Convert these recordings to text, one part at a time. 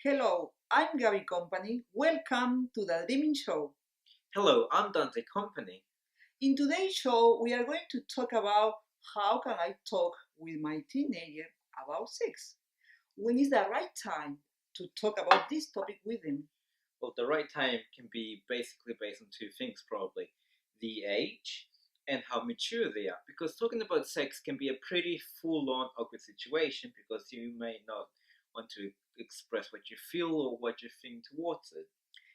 Hello, I'm Gaby Company. Welcome to the Dreaming Show. Hello, I'm Dante Company. In today's show, we are going to talk about how can I talk with my teenager about sex. When is the right time to talk about this topic with them? Well, the right time can be basically based on two things, probably the age and how mature they are. Because talking about sex can be a pretty full on awkward situation because you may not want to express what you feel or what you think towards it.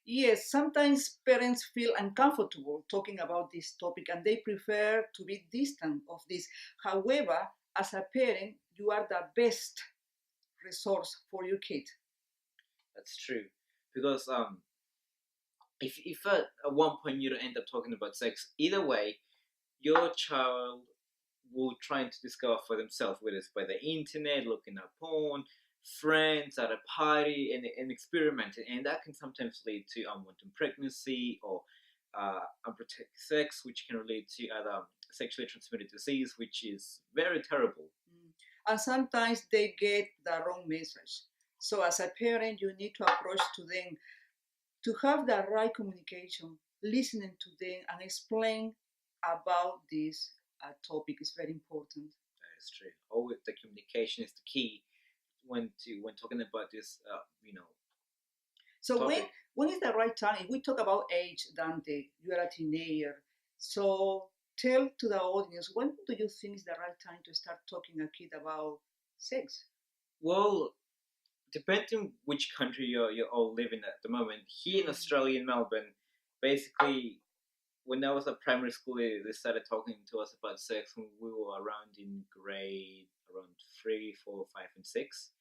Yes, sometimes parents feel uncomfortable talking about this topic and they prefer to be distant of this. However, as a parent, you are the best resource for your kid. That's true. Because if at one point you don't end up talking about sex, either way, your child will try to discover for themselves, whether it's by the internet, looking at porn, friends at a party, and experimenting. And that can sometimes lead to unwanted pregnancy or unprotected sex, which can lead to other sexually transmitted disease, which is very terrible. And sometimes they get the wrong message. So as a parent, you need to approach to them to have the right communication, listening to them and explain about this topic is very important. That is true. Always the communication is the key when talking about this. So Topic. when is the right time? If we talk about age, Dante, you are a teenager. So tell to the audience, when do you think is the right time to start talking a kid about sex? Well, depending which country you're all living at the moment. Here in Australia, in Melbourne, basically, when I was at primary school, they started talking to us about sex when we were around in grade around 3, 4, 5, and 6,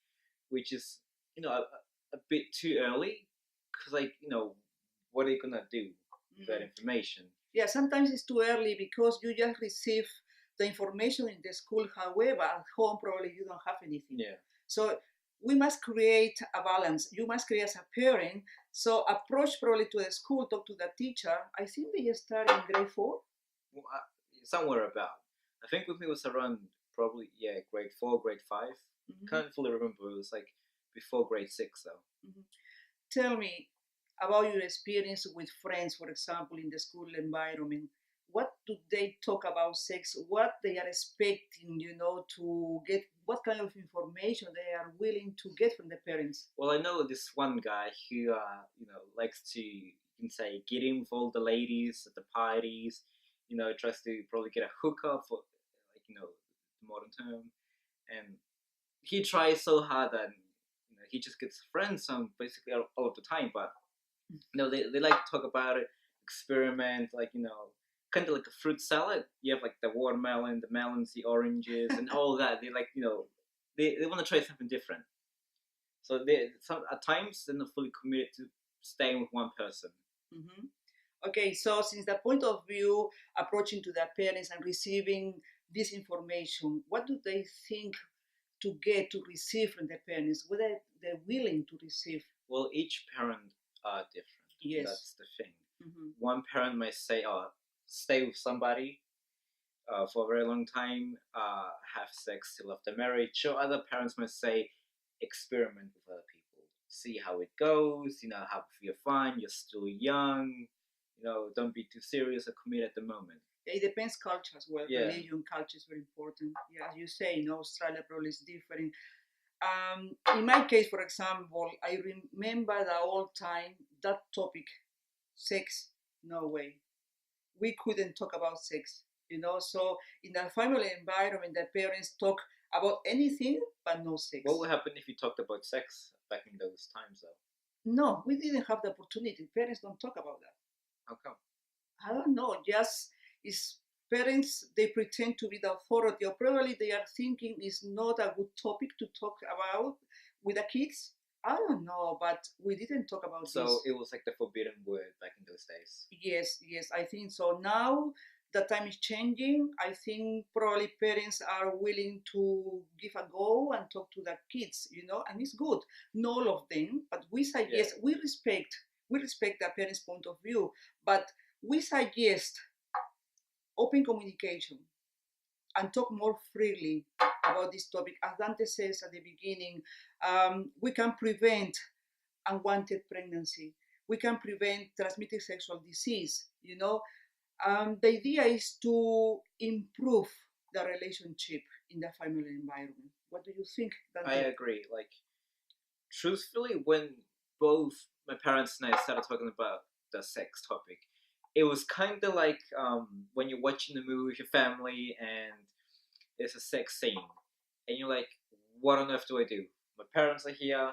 which is a bit too early because what are you gonna do with that information? Yeah, sometimes it's too early because you just receive the information in the school. However, at home probably you don't have anything. Yeah. So we must create a balance. You must create as a parent. So approach probably to the school, talk to the teacher. I think they start in grade 4. Well, somewhere about. I think with me it was around probably grade 4, grade 5. Can't fully remember. It was like before grade 6 though. Tell me about your experience with friends, for example, in the school environment. What do they talk about sex? What they are expecting, to get, what kind of information they are willing to get from the parents? Well, I know this one guy who likes to, you can say, get in with all the ladies at the parties. Tries to probably get a hookup for, like, the modern term, and he tries so hard that he just gets friends on basically all of the time. But they like to talk about it, experiment, like kind of like a fruit salad. You have like the watermelon, the melons, the oranges, and all that. They like they want to try something different. So at times they're not fully committed to staying with one person. Okay, so since the point of view, approaching to the parents and receiving this information, what do they think to get to receive from the parents? Whether they're willing to receive? Well, each parent are different. Yes. That's the thing. One parent might say, "Oh, stay with somebody for a very long time, have sex till after marriage." Or other parents might say, "Experiment with other people, see how it goes. Have you're fine. You're still young. Don't be too serious or commit at the moment." It depends culture as well. Yeah. Religion, culture is very important. Yeah, as you say, Australia probably is different. In my case, for example, I remember the old time, that topic, sex, no way. We couldn't talk about sex, So in the family environment, the parents talk about anything but no sex. What would happen if you talked about sex back in those times, though? No, we didn't have the opportunity. Parents don't talk about that. How come? I don't know. Just is parents, they pretend to be the authority, or probably they are thinking it's not a good topic to talk about with the kids. I don't know, but we didn't talk about this. So it was like the forbidden word back in those days. Yes, I think so. Now the time is changing. I think probably parents are willing to give a go and talk to their kids, and it's good. Not all of them, but we suggest, we respect the parents' point of view, but we suggest open communication and talk more freely about this topic. As Dante says at the beginning, we can prevent unwanted pregnancy. We can prevent transmitted sexual disease. The idea is to improve the relationship in the family environment. What do you think, Dante? I agree. Like, truthfully, when both my parents and I started talking about the sex topic, it was kind of like when you're watching a movie with your family and there's a sex scene, and you're like, what on earth do I do? My parents are here,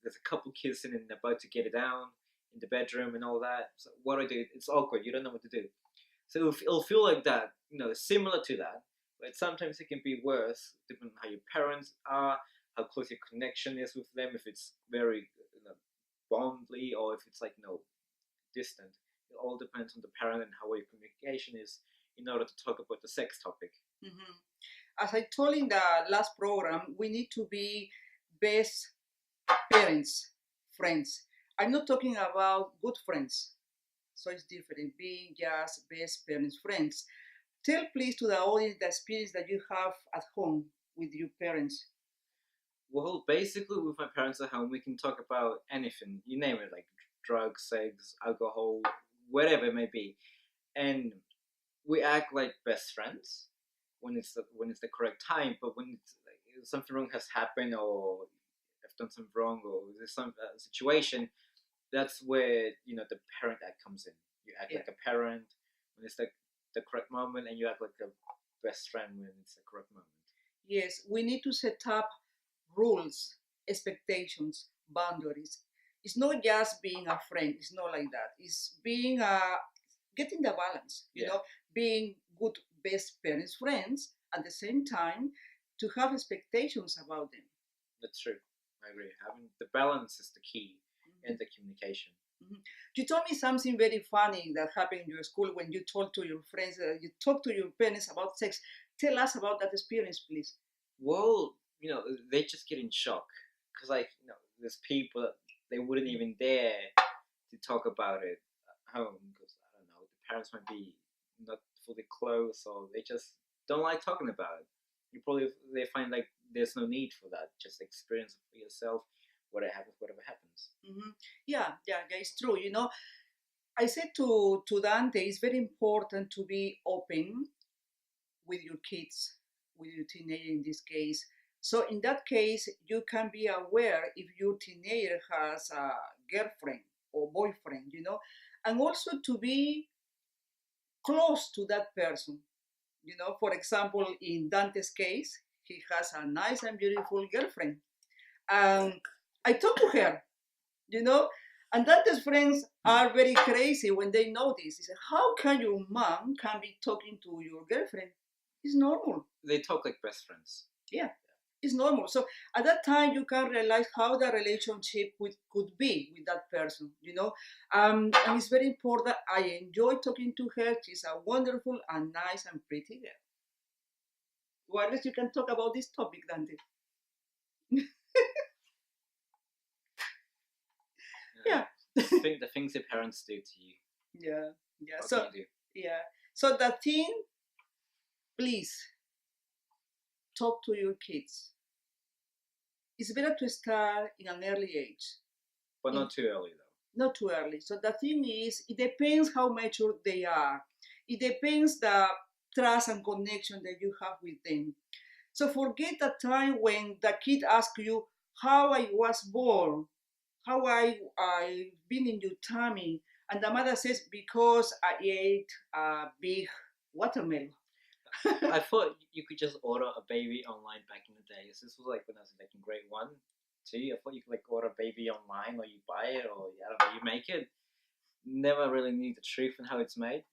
there's a couple kissing and about to get it down in the bedroom and all that. So what do I do? It's awkward, you don't know what to do. So it'll feel like that, similar to that, but sometimes it can be worse, depending on how your parents are, how close your connection is with them, if it's very bondly or if it's like distant. It all depends on the parent and how your communication is in order to talk about the sex topic. Mm-hmm. As I told in the last program, we need to be best parents, friends. I'm not talking about good friends, so it's different. Being just best parents, friends. Tell please to the audience the experience that you have at home with your parents. Well, basically, with my parents at home, we can talk about anything, you name it, like drugs, sex, alcohol, whatever it may be, and we act like best friends when it's the correct time. But when it's like something wrong has happened, or I've done something wrong, or there's some situation, that's where the parent act comes in. You act like a parent when it's like the correct moment, and you act like a best friend when it's the correct moment. Yes, we need to set up rules, expectations, boundaries. It's not just being a friend. It's not like that. It's being getting the balance. Being good best parents, friends at the same time to have expectations about them. That's true. I agree. Having the balance is the key in the communication. Mm-hmm. You told me something very funny that happened in your school when you told to your friends, you talked to your parents about sex. Tell us about that experience, please. Well, they just get in shock because, there's people that they wouldn't even dare to talk about it at home because I don't know, the parents might be not fully close or they just don't like talking about it. They find like there's no need for that. Just experience it for yourself. Whatever happens. Mm-hmm. Yeah, it's true. I said to Dante, it's very important to be open with your kids, with your teenager in this case. So in that case, you can be aware if your teenager has a girlfriend or boyfriend, and also to be close to that person. For example, in Dante's case, he has a nice and beautiful girlfriend. And I talked to her, and Dante's friends are very crazy when they know this. They say, how can your mom can be talking to your girlfriend? It's normal. They talk like best friends. Yeah, it's normal. So at that time, you can realize how the relationship could be with that person, and it's very important. I enjoy talking to her. She's a wonderful and nice and pretty girl. Well, at least you can talk about this topic, Dante. Yeah. The things your parents do to you. Yeah. What So, can you do? yeah. So the thing, please talk to your kids. It's better to start in an early age. But not too early, though. Not too early. So the thing is, it depends how mature they are. It depends the trust and connection that you have with them. So forget the time when the kid asks you how I was born, how I've been in your tummy, and the mother says because I ate a big watermelon. I thought you could just order a baby online back in the days. This was like when I was like in grade 1, 2. I thought you could like order a baby online, or you buy it, or I don't know, you make it. Never really knew the truth and how it's made.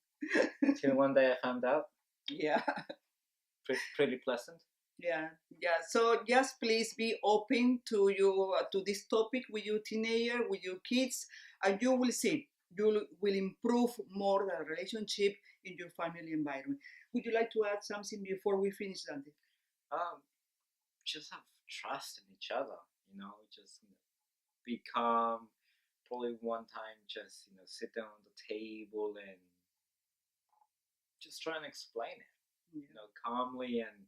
Till one day I found out. Yeah. Pretty pleasant. Yeah. So just please be open to this topic with your teenager, with your kids, and you will see you will improve more the relationship in your family environment. Would you like to add something before we finish, Dante? Just have trust in each other. Just be calm. Probably one time, just sit down on the table and just try and explain it. Calmly and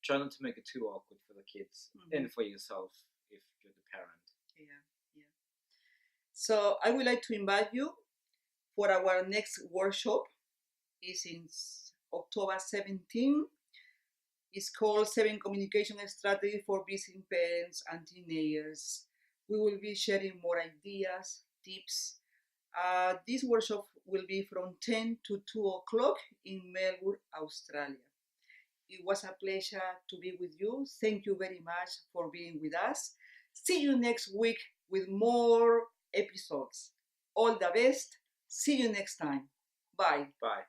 try not to make it too awkward for the kids and for yourself if you're the parent. Yeah. So I would like to invite you for our next workshop. It's in October 17. It's called 7 Communication Strategy for Busy Parents and Teenagers. We will be sharing more ideas, tips. This workshop will be from 10 to 2 o'clock in Melbourne, Australia. It was a pleasure to be with you. Thank you very much for being with us. See you next week with more episodes. All the best. See you next time. Bye. Bye.